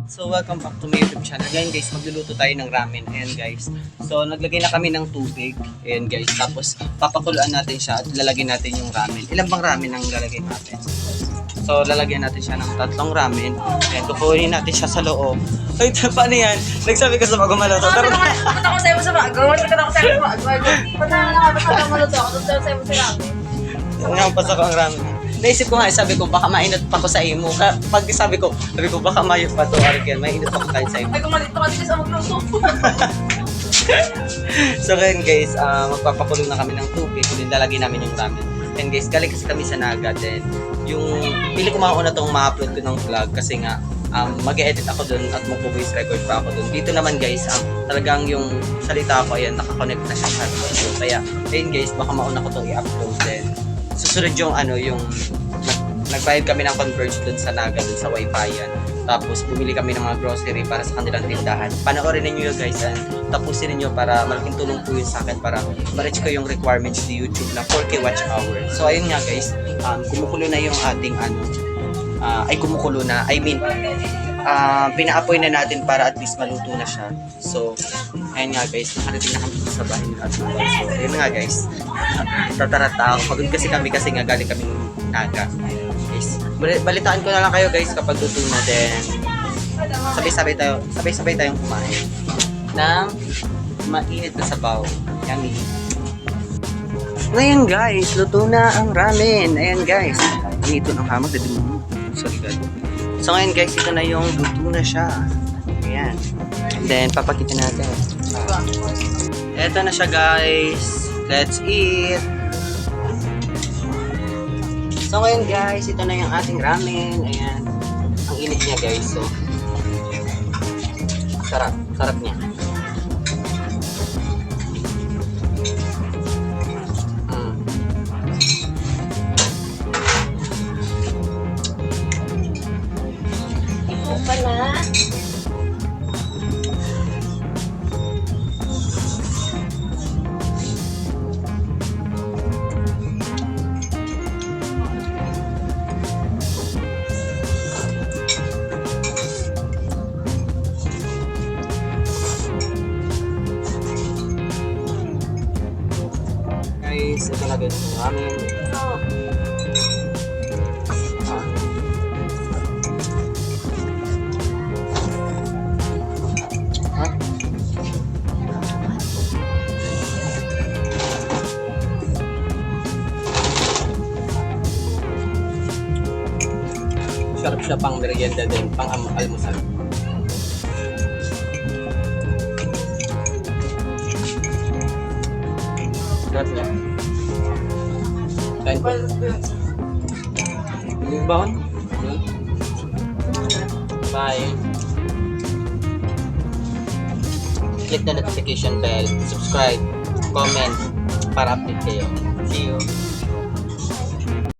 So welcome back to my YouTube channel. Ngayon guys, magluluto tayo ng ramen. Ayan guys. So naglagay na kami ng tubig. Ayan guys. Tapos papakuluan natin siya at lalagyan natin yung ramen. Ilan bang ramen ang lalagay natin? So lalagyan natin siya ng 3 ramen. Ayan, kukunin natin siya sa loob. Ay, paano yan? Nagsabi ka sa bago maluto. Punta ko sa'yo sa bago. Punta ko sa'yo sa bago. Punta ko maluto ako. Punta ko sa'yo sa ramen. Ngayon, pasok ang ramen. Naisip ko nga, sabi ko, baka mainit pa ko sa imo. Pag sabi ko, baka mayot pa to, Arken, mainit pa ko kain sa imo. Ay, kumalit ka kasi sa magluto. So ngayon guys, magpapakulo na kami ng tubig, kung lalagay namin yung ramen. And guys, galing kasi kami sa Naga, then yung, pili ko mauna itong ma-upload ko ng vlog kasi nga, mag-edit ako dun at mag-voice record pa ako dun. Dito naman guys, talagang yung salita ko, ayan, nakakonect na siya sa video. Kaya, ayun guys, baka mauna ko itong i-upload din. Susunod yung yung nagbayad kami ng converge dun sa Naga, dun sa wifi yan. Tapos bumili kami ng mga grocery para sa kanilang tindahan. Panoorin niyo guys, and tapusin niyo para malaking tulong po yun sa akin para ma-reach ko yung requirements ni YouTube na 4K watch hour. So ayun nga guys, kumukulo na yung ating kumukulo na. I mean, pina-apoy na natin para at least maluto na siya. So, ayun nga guys, nakarating na kami sa bahay ng ating boss. So, ayun nga guys, tatarata ako. Pagod kasi kami kasi nga galing kaming Naga. Guys, balitaan ko na lang kayo guys kapag luto na din. Sabay-sabay tayong kumain ng mainit na sabaw. Yummy. Ngayon guys, luto na ang ramen. Ayan guys. Ito ng hamag. Sorry guys. So ngayon guys, ito na yung luto na siya. Ayan. And then, papakita natin. Ito na siya guys. Let's eat. So ngayon guys, ito na yung ating ramen. Ayan. Ang init niya guys. So, sarap. Sarap niya. Pala. Guys, ito na guys yung ramen. Sarap siya pang merienda din, pang almusal. Sarap niya. Kain po. Yung baon? Bye. Click the notification bell, subscribe, comment para update kayo. See you.